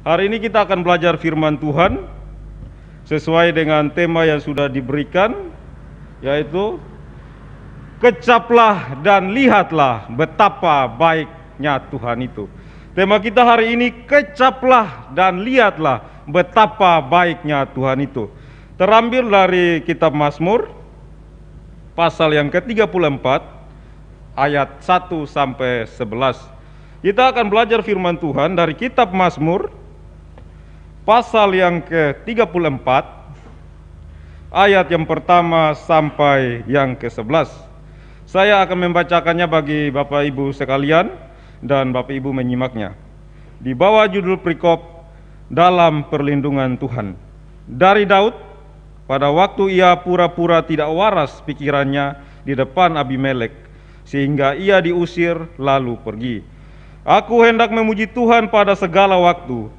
Hari ini kita akan belajar firman Tuhan sesuai dengan tema yang sudah diberikan, yaitu kecaplah dan lihatlah betapa baiknya Tuhan itu. Tema kita hari ini, kecaplah dan lihatlah betapa baiknya Tuhan itu. Terambil dari kitab Mazmur pasal yang ke-34 ayat 1 sampai 11. Kita akan belajar firman Tuhan dari kitab Mazmur pasal yang ke-34 ayat yang pertama sampai yang ke-11. Saya akan membacakannya bagi Bapak Ibu sekalian dan Bapak Ibu menyimaknya. Di bawah judul perikop dalam perlindungan Tuhan. Dari Daud, pada waktu ia pura-pura tidak waras pikirannya di depan Abimelek, sehingga ia diusir lalu pergi. Aku hendak memuji Tuhan pada segala waktu,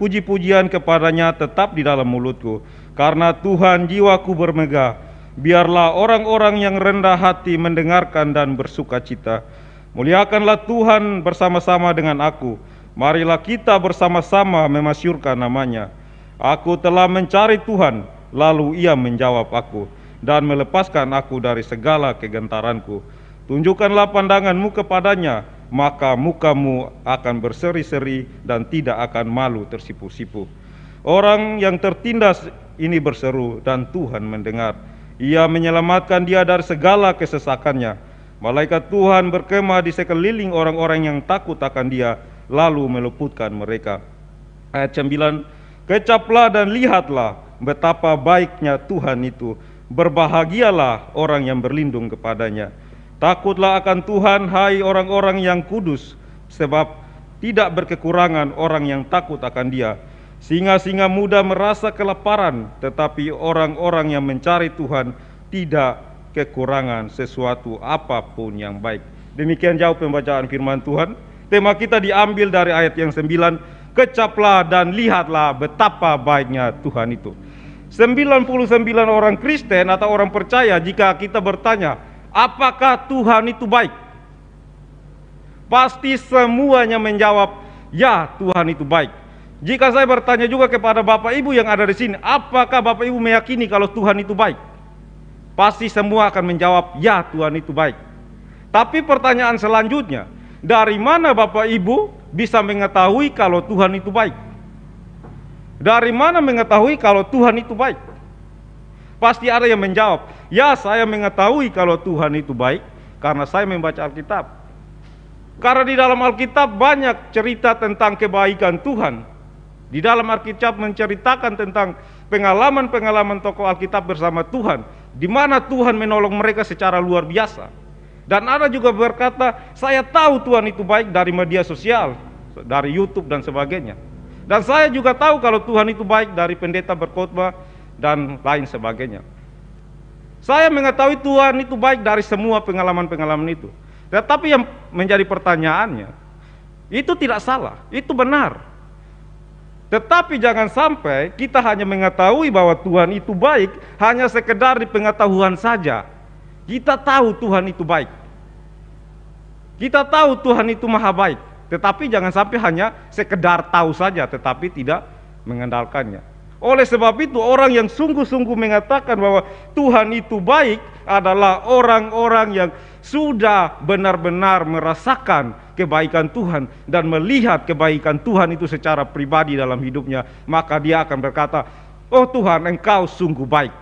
puji-pujian kepadanya tetap di dalam mulutku. Karena Tuhan jiwaku bermegah, biarlah orang-orang yang rendah hati mendengarkan dan bersuka cita. Muliakanlah Tuhan bersama-sama dengan aku, marilah kita bersama-sama memasyurkan namanya. Aku telah mencari Tuhan, lalu ia menjawab aku, dan melepaskan aku dari segala kegentaranku. Tunjukkanlah pandanganmu kepadanya, maka mukamu akan berseri-seri dan tidak akan malu tersipu-sipu. Orang yang tertindas ini berseru dan Tuhan mendengar. Ia menyelamatkan dia dari segala kesesakannya. Malaikat Tuhan berkemah di sekeliling orang-orang yang takut akan dia, lalu meluputkan mereka. Ayat 9, kecaplah dan lihatlah betapa baiknya Tuhan itu. Berbahagialah orang yang berlindung kepadanya. Takutlah akan Tuhan, hai orang-orang yang kudus, sebab tidak berkekurangan orang yang takut akan Dia. Singa-singa muda merasa kelaparan, tetapi orang-orang yang mencari Tuhan tidak kekurangan sesuatu apapun yang baik. Demikian jauh pembacaan firman Tuhan. Tema kita diambil dari ayat yang 9, kecaplah dan lihatlah betapa baiknya Tuhan itu. 99 orang Kristen atau orang percaya, jika kita bertanya, apakah Tuhan itu baik? Pasti semuanya menjawab, ya, Tuhan itu baik. Jika saya bertanya juga kepada Bapak Ibu yang ada di sini, apakah Bapak Ibu meyakini kalau Tuhan itu baik? Pasti semua akan menjawab, ya, Tuhan itu baik. Tapi pertanyaan selanjutnya, dari mana Bapak Ibu bisa mengetahui kalau Tuhan itu baik? Dari mana mengetahui kalau Tuhan itu baik? Pasti ada yang menjawab, ya, saya mengetahui kalau Tuhan itu baik karena saya membaca Alkitab. Karena di dalam Alkitab banyak cerita tentang kebaikan Tuhan. Di dalam Alkitab menceritakan tentang pengalaman-pengalaman tokoh Alkitab bersama Tuhan, di mana Tuhan menolong mereka secara luar biasa. Dan ada juga berkata, saya tahu Tuhan itu baik dari media sosial, dari YouTube dan sebagainya. Dan saya juga tahu kalau Tuhan itu baik dari pendeta berkhotbah dan lain sebagainya. Saya mengetahui Tuhan itu baik dari semua pengalaman-pengalaman itu. Tetapi yang menjadi pertanyaannya, itu tidak salah, itu benar. Tetapi jangan sampai kita hanya mengetahui bahwa Tuhan itu baik hanya sekedar di pengetahuan saja. Kita tahu Tuhan itu baik, kita tahu Tuhan itu maha baik, tetapi jangan sampai hanya sekedar tahu saja tetapi tidak mengandalkannya. Oleh sebab itu, orang yang sungguh-sungguh mengatakan bahwa Tuhan itu baik adalah orang-orang yang sudah benar-benar merasakan kebaikan Tuhan dan melihat kebaikan Tuhan itu secara pribadi dalam hidupnya. Maka dia akan berkata, oh Tuhan, Engkau sungguh baik.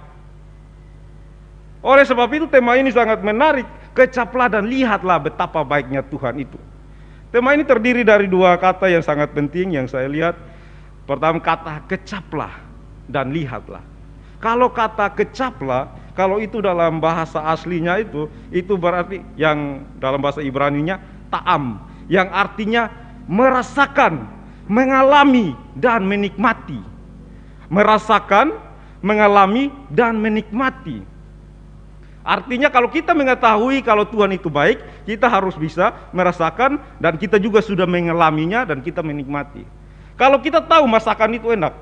Oleh sebab itu tema ini sangat menarik. Kecaplah dan lihatlah betapa baiknya Tuhan itu. Tema ini terdiri dari dua kata yang sangat penting yang saya lihat. Pertama, kata kecaplah dan lihatlah. Kalau kata kecaplah, kalau itu dalam bahasa aslinya itu berarti, yang dalam bahasa Ibraninya ta'am, yang artinya merasakan, mengalami dan menikmati. Merasakan, mengalami dan menikmati. Artinya kalau kita mengetahui kalau Tuhan itu baik, kita harus bisa merasakan dan kita juga sudah mengalaminya dan kita menikmati. Kalau kita tahu masakan itu enak,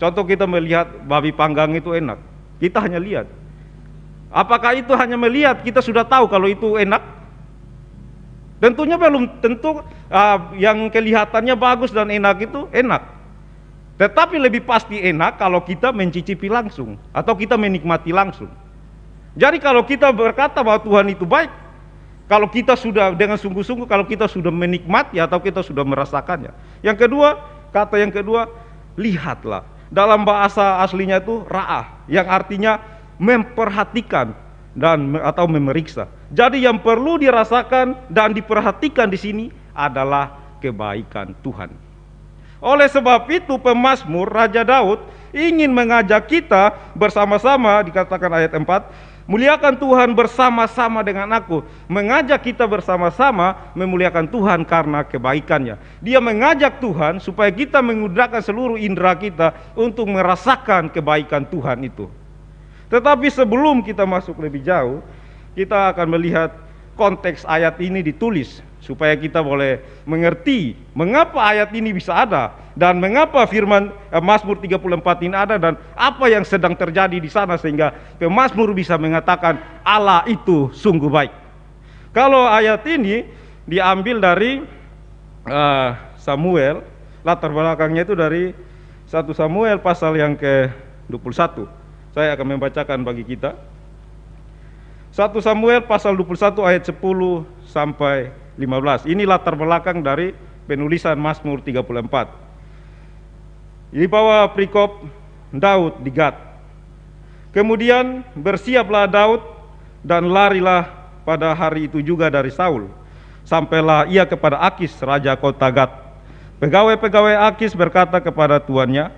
contoh kita melihat babi panggang itu enak, kita hanya lihat. Apakah itu hanya melihat kita sudah tahu kalau itu enak? Tentunya belum tentu yang kelihatannya bagus dan enak itu enak. Tetapi lebih pasti enak kalau kita mencicipi langsung atau kita menikmati langsung. Jadi kalau kita berkata bahwa Tuhan itu baik, kalau kita sudah dengan sungguh-sungguh, kalau kita sudah menikmati atau kita sudah merasakannya. Yang kedua, kata yang kedua, lihatlah. Dalam bahasa aslinya itu ra'ah, yang artinya memperhatikan dan atau memeriksa. Jadi yang perlu dirasakan dan diperhatikan di sini adalah kebaikan Tuhan. Oleh sebab itu pemazmur Raja Daud ingin mengajak kita bersama-sama, dikatakan ayat 4, muliakan Tuhan bersama-sama dengan aku. Mengajak kita bersama-sama memuliakan Tuhan karena kebaikannya. Dia mengajak Tuhan supaya kita menggunakan seluruh indera kita untuk merasakan kebaikan Tuhan itu. Tetapi sebelum kita masuk lebih jauh, kita akan melihat konteks ayat ini ditulis supaya kita boleh mengerti mengapa ayat ini bisa ada dan mengapa firman Mazmur 34 ini ada dan apa yang sedang terjadi di sana sehingga pemazmur bisa mengatakan Allah itu sungguh baik. Kalau ayat ini diambil dari Samuel, latar belakangnya itu dari 1 Samuel pasal yang ke-21. Saya akan membacakan bagi kita 1 Samuel pasal 21 ayat 10 sampai 15. Ini latar belakang dari penulisan Mazmur 34. Di bawah perikop Daud di Gad. Kemudian bersiaplah Daud dan larilah pada hari itu juga dari Saul. Sampailah ia kepada Akis, raja kota Gad. Pegawai-pegawai Akis berkata kepada tuannya,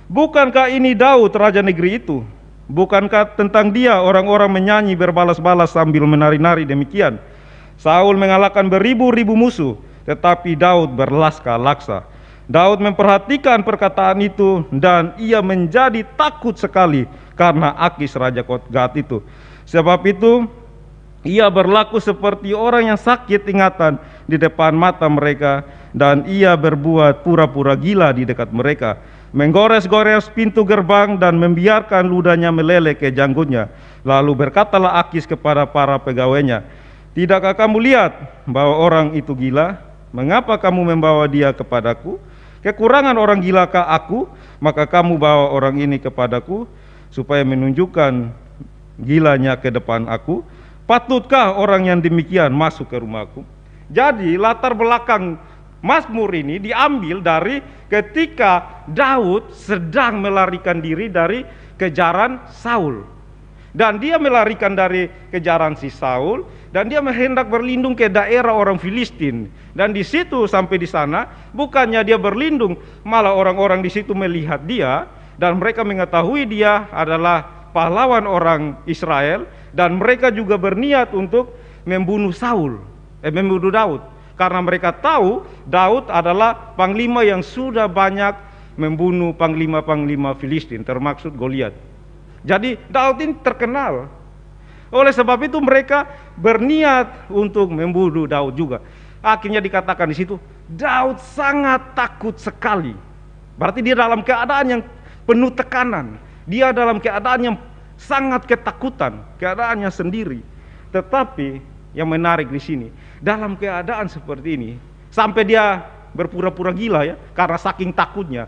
bukankah ini Daud raja negeri itu? Bukankah tentang dia orang-orang menyanyi berbalas-balas sambil menari-nari demikian? Saul mengalahkan beribu-ribu musuh, tetapi Daud berlaska-laksa. Daud memperhatikan perkataan itu dan ia menjadi takut sekali karena Akis raja Gad itu. Sebab itu ia berlaku seperti orang yang sakit ingatan di depan mata mereka dan ia berbuat pura-pura gila di dekat mereka, menggores-gores pintu gerbang dan membiarkan ludahnya meleleh ke janggutnya. Lalu berkatalah Akis kepada para pegawainya, tidakkah kamu lihat bahwa orang itu gila? Mengapa kamu membawa dia kepadaku? Kekurangan orang gilakah aku? Maka kamu bawa orang ini kepadaku supaya menunjukkan gilanya ke depan aku. Patutkah orang yang demikian masuk ke rumahku? Jadi latar belakang Mazmur ini diambil dari ketika Daud sedang melarikan diri dari kejaran Saul. Dan dia melarikan dari kejaran si Saul dan dia hendak berlindung ke daerah orang Filistin. Dan di situ sampai di sana bukannya dia berlindung, malah orang-orang di situ melihat dia dan mereka mengetahui dia adalah pahlawan orang Israel dan mereka juga berniat untuk membunuh membunuh Daud. Karena mereka tahu Daud adalah panglima yang sudah banyak membunuh panglima-panglima Filistin, termasuk Goliat. Jadi Daud ini terkenal. Oleh sebab itu mereka berniat untuk membunuh Daud juga. Akhirnya dikatakan di situ, Daud sangat takut sekali. Berarti dia dalam keadaan yang penuh tekanan. Dia dalam keadaan yang sangat ketakutan, keadaannya sendiri. Tetapi yang menarik di sini, dalam keadaan seperti ini, sampai dia berpura-pura gila ya, karena saking takutnya.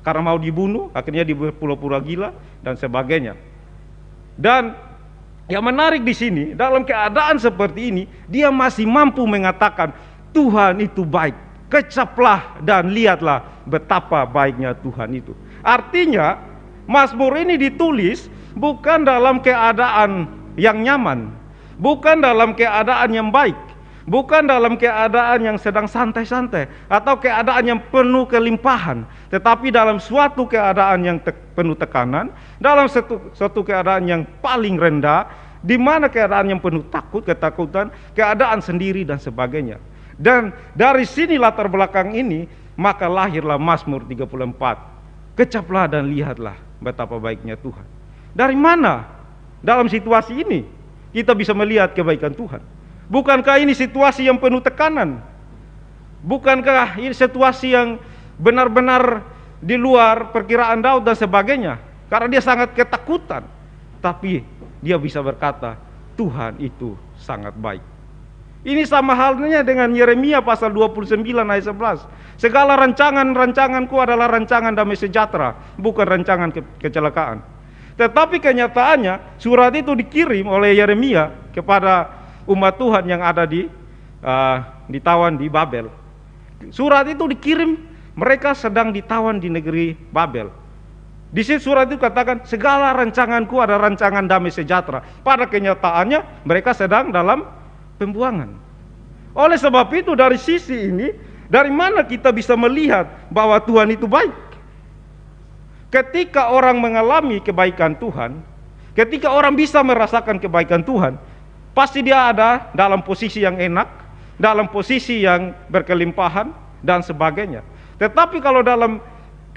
Karena mau dibunuh, akhirnya dia berpura-pura gila dan sebagainya. Dan yang menarik di sini, dalam keadaan seperti ini, dia masih mampu mengatakan, Tuhan itu baik. Kecaplah dan lihatlah betapa baiknya Tuhan itu. Artinya, Mazmur ini ditulis bukan dalam keadaan yang nyaman, bukan dalam keadaan yang baik, bukan dalam keadaan yang sedang santai-santai atau keadaan yang penuh kelimpahan, tetapi dalam suatu keadaan yang penuh tekanan, dalam suatu keadaan yang paling rendah, di mana keadaan yang penuh takut, ketakutan, keadaan sendiri dan sebagainya. Dan dari sini latar belakang ini, maka lahirlah Mazmur 34. Kecaplah dan lihatlah betapa baiknya Tuhan. Dari mana dalam situasi ini kita bisa melihat kebaikan Tuhan? Bukankah ini situasi yang penuh tekanan? Bukankah ini situasi yang benar-benar di luar perkiraan Daud dan sebagainya? Karena dia sangat ketakutan. Tapi dia bisa berkata, Tuhan itu sangat baik. Ini sama halnya dengan Yeremia pasal 29 ayat 11. Segala rancangan-rancanganku adalah rancangan damai sejahtera, bukan rancangan kecelakaan. Tetapi kenyataannya surat itu dikirim oleh Yeremia kepada umat Tuhan yang ada ditawan di Babel. Surat itu dikirim, mereka sedang ditawan di negeri Babel. Di situ surat itu katakan segala rancanganku adalah rancangan damai sejahtera. Pada kenyataannya mereka sedang dalam pembuangan. Oleh sebab itu dari sisi ini, dari mana kita bisa melihat bahwa Tuhan itu baik? Ketika orang mengalami kebaikan Tuhan, ketika orang bisa merasakan kebaikan Tuhan, pasti dia ada dalam posisi yang enak, dalam posisi yang berkelimpahan dan sebagainya. Tetapi kalau dalam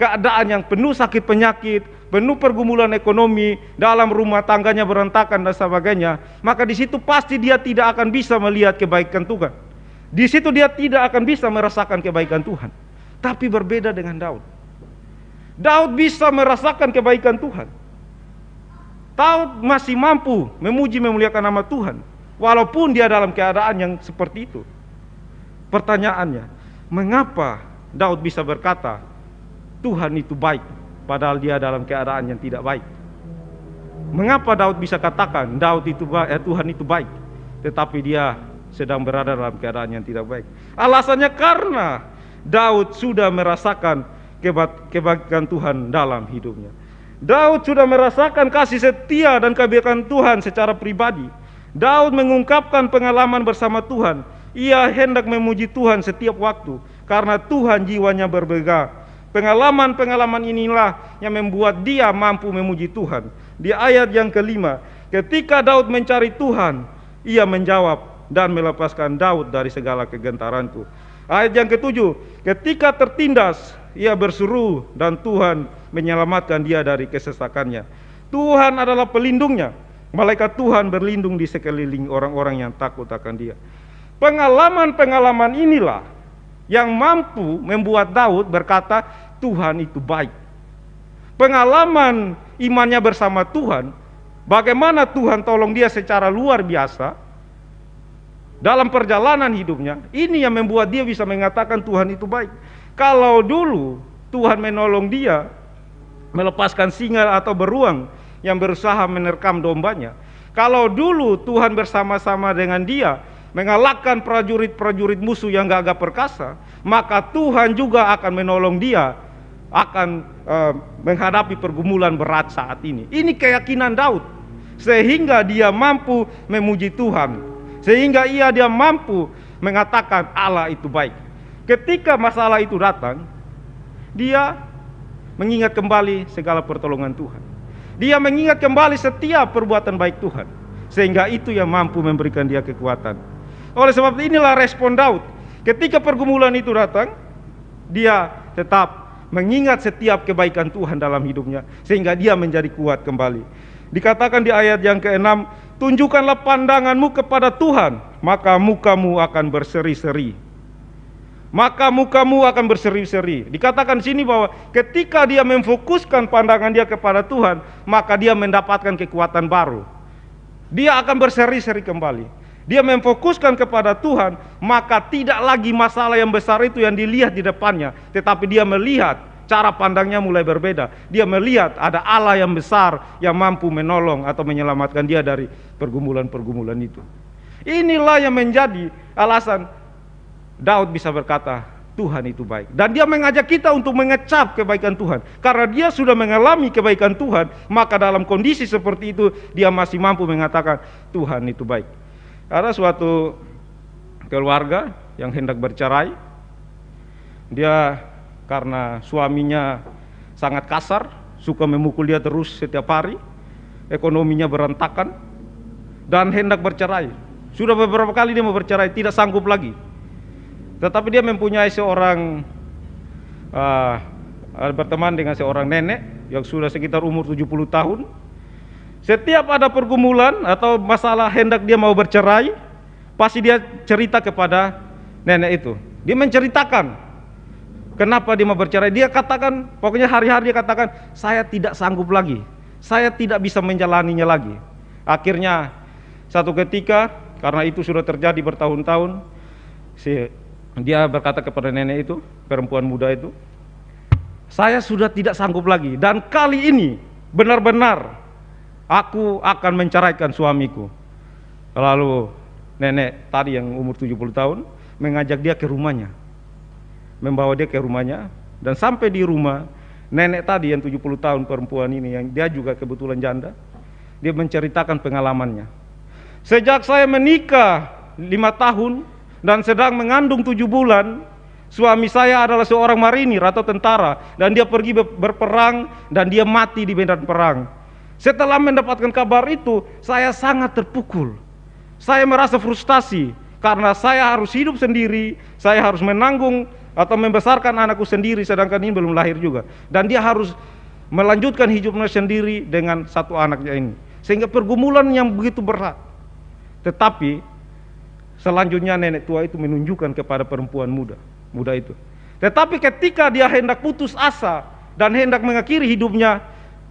keadaan yang penuh sakit penyakit, penuh pergumulan ekonomi, dalam rumah tangganya berantakan dan sebagainya, maka di situ pasti dia tidak akan bisa melihat kebaikan Tuhan. Di situ dia tidak akan bisa merasakan kebaikan Tuhan. Tapi berbeda dengan Daud. Daud bisa merasakan kebaikan Tuhan. Daud masih mampu memuji memuliakan nama Tuhan, walaupun dia dalam keadaan yang seperti itu. Pertanyaannya, mengapa Daud bisa berkata Tuhan itu baik, padahal dia dalam keadaan yang tidak baik? Mengapa Daud bisa katakan Tuhan itu baik, tetapi dia sedang berada dalam keadaan yang tidak baik? Alasannya karena Daud sudah merasakan kebaikan Tuhan dalam hidupnya. Daud sudah merasakan kasih setia dan kebaikan Tuhan secara pribadi. Daud mengungkapkan pengalaman bersama Tuhan. Ia hendak memuji Tuhan setiap waktu, karena Tuhan jiwanya berbeda. Pengalaman-pengalaman inilah yang membuat dia mampu memuji Tuhan. Di ayat yang kelima, ketika Daud mencari Tuhan, ia menjawab dan melepaskan Daud dari segala kegentaranku. Ayat yang ketujuh, ketika tertindas, ia berseru dan Tuhan menyelamatkan dia dari kesesakannya. Tuhan adalah pelindungnya. Malaikat Tuhan berlindung di sekeliling orang-orang yang takut akan dia. Pengalaman-pengalaman inilah yang mampu membuat Daud berkata Tuhan itu baik. Pengalaman imannya bersama Tuhan, bagaimana Tuhan tolong dia secara luar biasa dalam perjalanan hidupnya, ini yang membuat dia bisa mengatakan Tuhan itu baik. Kalau dulu Tuhan menolong dia melepaskan singa atau beruang yang berusaha menerkam dombanya, kalau dulu Tuhan bersama-sama dengan dia mengalahkan prajurit-prajurit musuh yang gagah perkasa, maka Tuhan juga akan menolong dia akan menghadapi pergumulan berat saat ini. Ini keyakinan Daud, sehingga dia mampu memuji Tuhan, sehingga dia mampu mengatakan Allah itu baik. Ketika masalah itu datang, dia mengingat kembali segala pertolongan Tuhan. Dia mengingat kembali setiap perbuatan baik Tuhan, sehingga itu yang mampu memberikan dia kekuatan. Oleh sebab inilah respon Daud. Ketika pergumulan itu datang, dia tetap mengingat setiap kebaikan Tuhan dalam hidupnya, sehingga dia menjadi kuat kembali. Dikatakan di ayat yang ke-6, tunjukkanlah pandanganmu kepada Tuhan, maka mukamu akan berseri-seri. Maka mukamu akan berseri-seri. Dikatakan di sini bahwa ketika dia memfokuskan pandangan dia kepada Tuhan, maka dia mendapatkan kekuatan baru. Dia akan berseri-seri kembali. Dia memfokuskan kepada Tuhan, maka tidak lagi masalah yang besar itu yang dilihat di depannya, tetapi dia melihat cara pandangnya mulai berbeda. Dia melihat ada Allah yang besar yang mampu menolong atau menyelamatkan dia dari pergumulan-pergumulan itu. Inilah yang menjadi alasan Daud bisa berkata Tuhan itu baik. Dan dia mengajak kita untuk mengecap kebaikan Tuhan. Karena dia sudah mengalami kebaikan Tuhan, maka dalam kondisi seperti itu dia masih mampu mengatakan Tuhan itu baik. Ada suatu keluarga yang hendak bercerai. Dia karena suaminya sangat kasar, suka memukul dia terus setiap hari, ekonominya berantakan, dan hendak bercerai. Sudah beberapa kali dia mau bercerai, tidak sanggup lagi. Tetapi dia mempunyai seorang berteman dengan seorang nenek yang sudah sekitar umur 70 tahun. Setiap ada pergumulan atau masalah hendak dia mau bercerai, pasti dia cerita kepada nenek itu. Dia menceritakan kenapa dia mau bercerai. Dia katakan, pokoknya hari-hari dia katakan, saya tidak sanggup lagi, saya tidak bisa menjalaninya lagi. Akhirnya satu ketika karena itu sudah terjadi bertahun-tahun. Dia berkata kepada nenek itu, perempuan muda itu, saya sudah tidak sanggup lagi, dan kali ini benar-benar aku akan menceraikan suamiku. Lalu nenek tadi yang umur 70 tahun mengajak dia ke rumahnya, membawa dia ke rumahnya, dan sampai di rumah nenek tadi yang 70 tahun perempuan ini, yang dia juga kebetulan janda, dia menceritakan pengalamannya. Sejak saya menikah 5 tahun dan sedang mengandung 7 bulan, suami saya adalah seorang marinir atau tentara, dan dia pergi berperang dan dia mati di medan perang. Setelah mendapatkan kabar itu, saya sangat terpukul. Saya merasa frustasi karena saya harus hidup sendiri, saya harus menanggung atau membesarkan anakku sendiri, sedangkan ini belum lahir juga, dan dia harus melanjutkan hidupnya sendiri dengan satu anaknya ini, sehingga pergumulan yang begitu berat. Tetapi selanjutnya nenek tua itu menunjukkan kepada perempuan muda itu. Tetapi ketika dia hendak putus asa dan hendak mengakhiri hidupnya,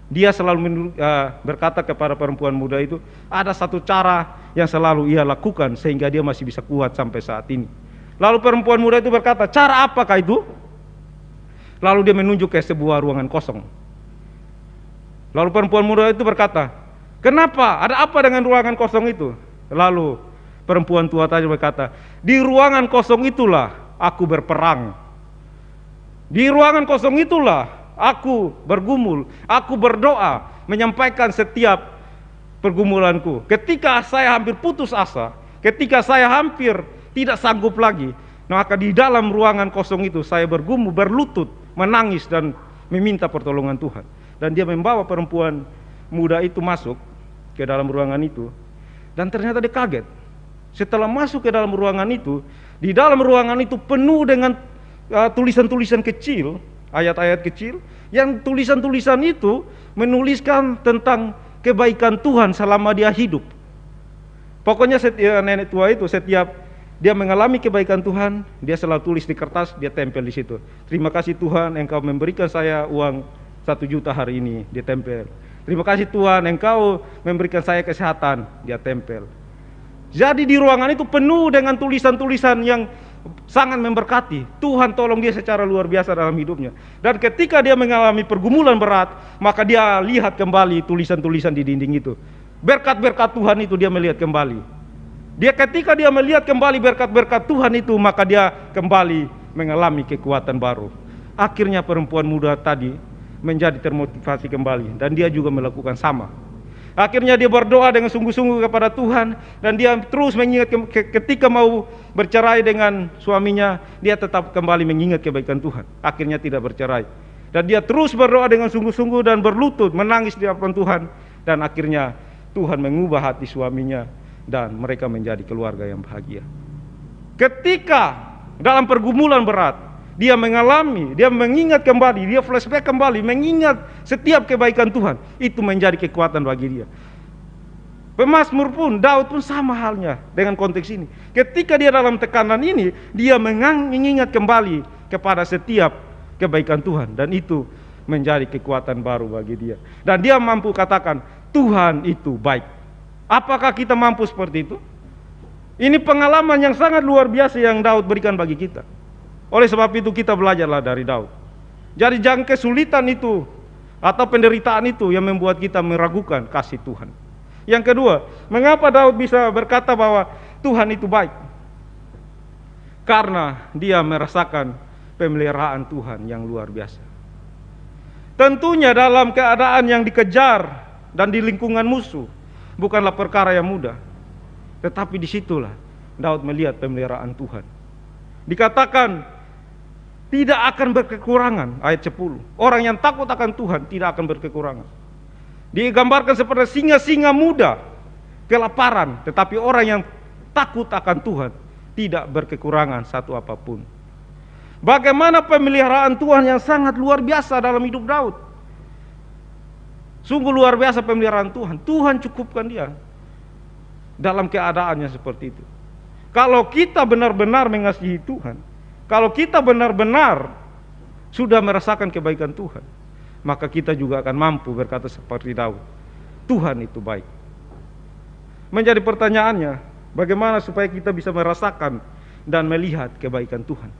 dia selalu berkata kepada perempuan muda itu, ada satu cara yang selalu ia lakukan sehingga dia masih bisa kuat sampai saat ini. Lalu perempuan muda itu berkata, cara apakah itu? Lalu dia menunjuk ke sebuah ruangan kosong. Lalu perempuan muda itu berkata, kenapa? Ada apa dengan ruangan kosong itu? Lalu perempuan tua tadi berkata, di ruangan kosong itulah aku berperang. Di ruangan kosong itulah aku bergumul, aku berdoa, menyampaikan setiap pergumulanku. Ketika saya hampir putus asa, ketika saya hampir tidak sanggup lagi, maka di dalam ruangan kosong itu saya bergumul, berlutut, menangis dan meminta pertolongan Tuhan. Dan dia membawa perempuan muda itu masuk ke dalam ruangan itu, dan ternyata dia kaget. Setelah masuk ke dalam ruangan itu, di dalam ruangan itu penuh dengan tulisan-tulisan kecil, ayat-ayat kecil, yang tulisan-tulisan itu menuliskan tentang kebaikan Tuhan selama dia hidup. Pokoknya nenek tua itu setiap dia mengalami kebaikan Tuhan, dia selalu tulis di kertas, dia tempel di situ. Terima kasih Tuhan, Engkau memberikan saya uang 1 juta hari ini, dia tempel. Terima kasih Tuhan, Engkau memberikan saya kesehatan, dia tempel. Jadi di ruangan itu penuh dengan tulisan-tulisan yang sangat memberkati. Tuhan tolong dia secara luar biasa dalam hidupnya. Dan ketika dia mengalami pergumulan berat, maka dia lihat kembali tulisan-tulisan di dinding itu. Berkat-berkat Tuhan itu dia melihat kembali. Ketika dia melihat kembali berkat-berkat Tuhan itu, maka dia kembali mengalami kekuatan baru. Akhirnya perempuan muda tadi menjadi termotivasi kembali, dan dia juga melakukan sama. Akhirnya dia berdoa dengan sungguh-sungguh kepada Tuhan, dan dia terus mengingat ketika mau bercerai dengan suaminya, dia tetap kembali mengingat kebaikan Tuhan. Akhirnya tidak bercerai, dan dia terus berdoa dengan sungguh-sungguh dan berlutut menangis di hadapan Tuhan, dan akhirnya Tuhan mengubah hati suaminya dan mereka menjadi keluarga yang bahagia. Ketika dalam pergumulan berat, dia mengalami, dia mengingat kembali, dia flashback kembali, mengingat setiap kebaikan Tuhan, itu menjadi kekuatan bagi dia. Pemazmur pun, Daud pun sama halnya dengan konteks ini. Ketika dia dalam tekanan ini, dia mengingat kembali kepada setiap kebaikan Tuhan, dan itu menjadi kekuatan baru bagi dia. Dan dia mampu katakan, Tuhan itu baik. Apakah kita mampu seperti itu? Ini pengalaman yang sangat luar biasa yang Daud berikan bagi kita. Oleh sebab itu kita belajarlah dari Daud. Jadi jangan kesulitan itu atau penderitaan itu yang membuat kita meragukan kasih Tuhan. Yang kedua, mengapa Daud bisa berkata bahwa Tuhan itu baik? Karena dia merasakan pemeliharaan Tuhan yang luar biasa. Tentunya dalam keadaan yang dikejar dan di lingkungan musuh bukanlah perkara yang mudah. Tetapi disitulah Daud melihat pemeliharaan Tuhan. Dikatakan tidak akan berkekurangan, ayat 10. Orang yang takut akan Tuhan tidak akan berkekurangan. Digambarkan seperti singa-singa muda kelaparan, tetapi orang yang takut akan Tuhan tidak berkekurangan satu apapun. Bagaimana pemeliharaan Tuhan yang sangat luar biasa dalam hidup Daud. Sungguh luar biasa pemeliharaan Tuhan. Tuhan cukupkan dia dalam keadaannya seperti itu. Kalau kita benar-benar mengasihi Tuhan, kalau kita benar-benar sudah merasakan kebaikan Tuhan, maka kita juga akan mampu berkata seperti Daud, Tuhan itu baik. Menjadi pertanyaannya, Bagaimana supaya kita bisa merasakan dan melihat kebaikan Tuhan?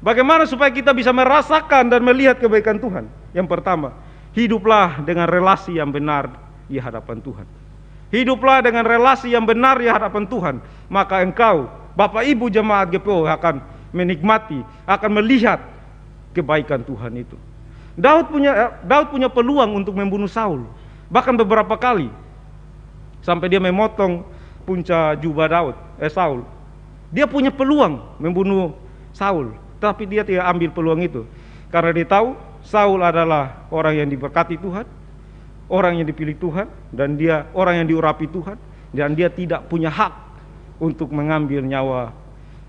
Bagaimana supaya kita bisa merasakan dan melihat kebaikan Tuhan? Yang pertama, hiduplah dengan relasi yang benar di hadapan Tuhan. Hiduplah dengan relasi yang benar di hadapan Tuhan. Maka engkau, Bapak Ibu jemaat GPO, akan menikmati, akan melihat kebaikan Tuhan itu. Daud punya peluang untuk membunuh Saul, bahkan beberapa kali, sampai dia memotong punca jubah Saul. Dia punya peluang membunuh Saul, tapi dia tidak ambil peluang itu, karena dia tahu Saul adalah orang yang diberkati Tuhan, orang yang dipilih Tuhan, dan dia orang yang diurapi Tuhan, dan dia tidak punya hak untuk mengambil nyawa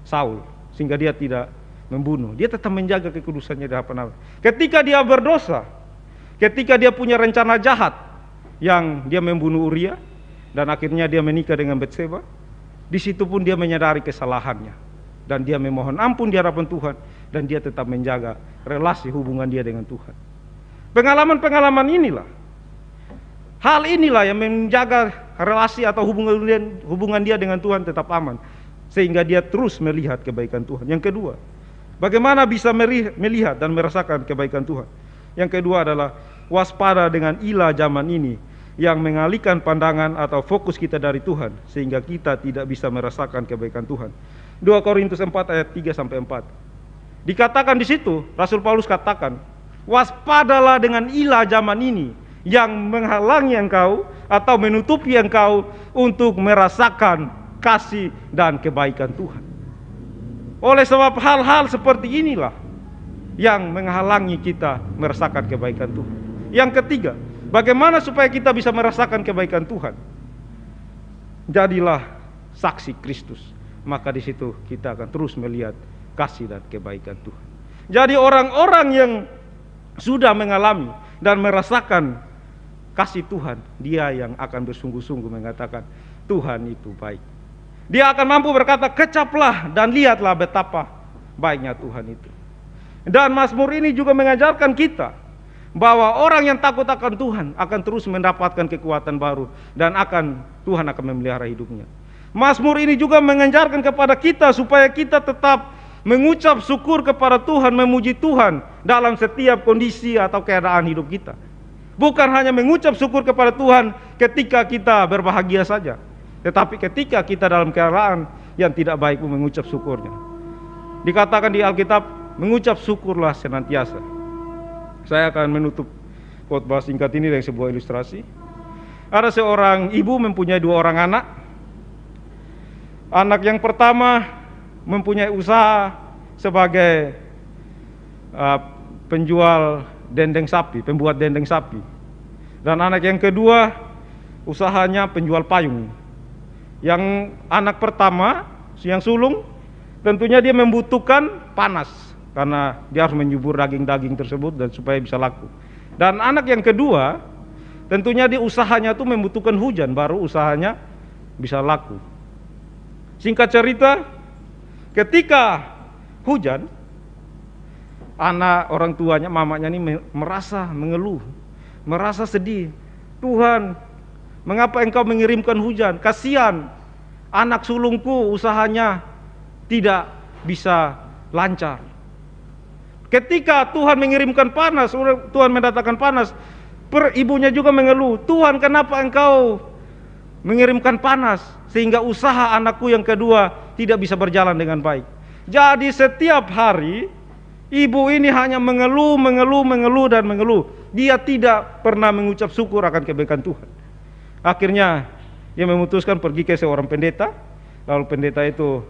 Saul, sehingga dia tidak membunuh. Dia tetap menjaga kekudusannya di hadapan Allah. Ketika dia berdosa, ketika dia punya rencana jahat yang dia membunuh Uria dan akhirnya dia menikah dengan Batseba, di situ pun dia menyadari kesalahannya dan dia memohon ampun di hadapan Tuhan, dan dia tetap menjaga relasi hubungan dia dengan Tuhan. Pengalaman-pengalaman inilah, hal inilah yang menjaga relasi atau hubungan dia dengan Tuhan tetap aman, sehingga dia terus melihat kebaikan Tuhan. Yang kedua, bagaimana bisa melihat dan merasakan kebaikan Tuhan? Yang kedua adalah waspada dengan ilah zaman ini yang mengalihkan pandangan atau fokus kita dari Tuhan, sehingga kita tidak bisa merasakan kebaikan Tuhan. 2 Korintus 4 ayat 3-4. Dikatakan di situ, Rasul Paulus katakan, waspadalah dengan ilah zaman ini yang menghalangi engkau atau menutupi engkau untuk merasakan kasih dan kebaikan Tuhan. Oleh sebab hal-hal seperti inilah yang menghalangi kita merasakan kebaikan Tuhan. Yang ketiga, bagaimana supaya kita bisa merasakan kebaikan Tuhan? Jadilah saksi Kristus, maka di situ kita akan terus melihat kasih dan kebaikan Tuhan. Jadi orang-orang yang sudah mengalami dan merasakan kasih Tuhan, dia yang akan bersungguh-sungguh mengatakan Tuhan itu baik. Dia akan mampu berkata, kecaplah dan lihatlah betapa baiknya Tuhan itu. Dan Mazmur ini juga mengajarkan kita bahwa orang yang takut akan Tuhan akan terus mendapatkan kekuatan baru, dan Tuhan akan memelihara hidupnya. Mazmur ini juga mengajarkan kepada kita supaya kita tetap mengucap syukur kepada Tuhan, memuji Tuhan dalam setiap kondisi atau keadaan hidup kita. Bukan hanya mengucap syukur kepada Tuhan ketika kita berbahagia saja, tetapi ketika kita dalam keadaan yang tidak baik pun mengucap syukurnya. Dikatakan di Alkitab, mengucap syukurlah senantiasa. Saya akan menutup khotbah singkat ini dengan sebuah ilustrasi. Ada seorang ibu mempunyai 2 orang anak. Anak yang pertama mempunyai usaha sebagai penjual dendeng sapi, pembuat dendeng sapi. Dan anak yang kedua usahanya penjual payung. Yang anak pertama, yang sulung, tentunya dia membutuhkan panas, karena dia harus menyubur daging-daging tersebut dan supaya bisa laku. Dan anak yang kedua, tentunya dia usahanya itu membutuhkan hujan, baru usahanya bisa laku. Singkat cerita, ketika hujan, orang tuanya, mamanya ini merasa mengeluh, merasa sedih. Tuhan, mengapa engkau mengirimkan hujan? Kasihan anak sulungku, usahanya tidak bisa lancar. Ketika Tuhan mengirimkan panas, Tuhan mendatangkan panas, ibunya juga mengeluh, Tuhan, kenapa engkau mengirimkan panas sehingga usaha anakku yang kedua tidak bisa berjalan dengan baik? Jadi setiap hari ibu ini hanya mengeluh. Dia tidak pernah mengucap syukur akan kebaikan Tuhan. Akhirnya dia memutuskan pergi ke seorang pendeta. Lalu pendeta itu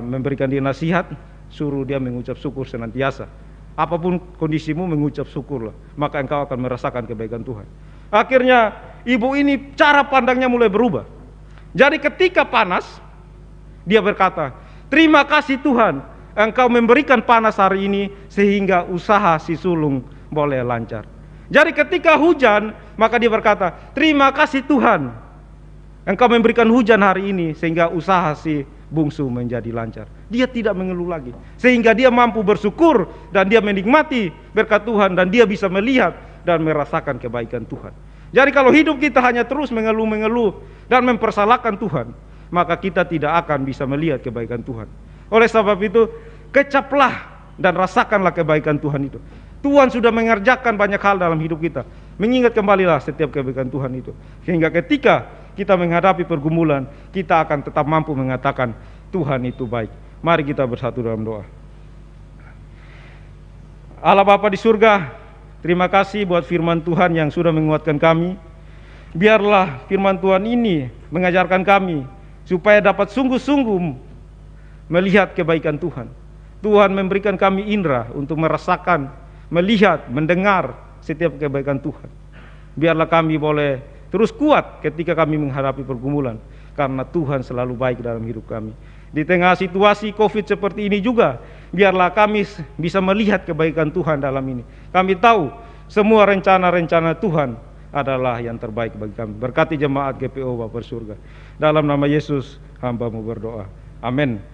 memberikan dia nasihat, suruh dia mengucap syukur senantiasa. Apapun kondisimu, mengucap syukurlah, maka engkau akan merasakan kebaikan Tuhan. Akhirnya ibu ini cara pandangnya mulai berubah. Jadi ketika panas, dia berkata, terima kasih Tuhan, engkau memberikan panas hari ini sehingga usaha si sulung boleh lancar. Jadi ketika hujan, maka dia berkata, terima kasih Tuhan, engkau memberikan hujan hari ini sehingga usaha si bungsu menjadi lancar. Dia tidak mengeluh lagi, sehingga dia mampu bersyukur dan dia menikmati berkat Tuhan, dan dia bisa melihat dan merasakan kebaikan Tuhan. Jadi kalau hidup kita hanya terus mengeluh dan mempersalahkan Tuhan, maka kita tidak akan bisa melihat kebaikan Tuhan. Oleh sebab itu, kecaplah dan rasakanlah kebaikan Tuhan itu. Tuhan sudah mengerjakan banyak hal dalam hidup kita. Mengingat kembalilah setiap kebaikan Tuhan itu, sehingga ketika kita menghadapi pergumulan, kita akan tetap mampu mengatakan Tuhan itu baik. Mari kita bersatu dalam doa. Allah Bapa di surga, terima kasih buat firman Tuhan yang sudah menguatkan kami. Biarlah firman Tuhan ini mengajarkan kami supaya dapat sungguh-sungguh melihat kebaikan Tuhan. Tuhan memberikan kami indera untuk merasakan, melihat, mendengar setiap kebaikan Tuhan. Biarlah kami boleh terus kuat ketika kami menghadapi pergumulan, karena Tuhan selalu baik dalam hidup kami. Di tengah situasi COVID seperti ini juga, biarlah kami bisa melihat kebaikan Tuhan dalam ini. Kami tahu semua rencana-rencana Tuhan adalah yang terbaik bagi kami. Berkati jemaat GPO Bapa surga. Dalam nama Yesus hamba-Mu berdoa. Amin.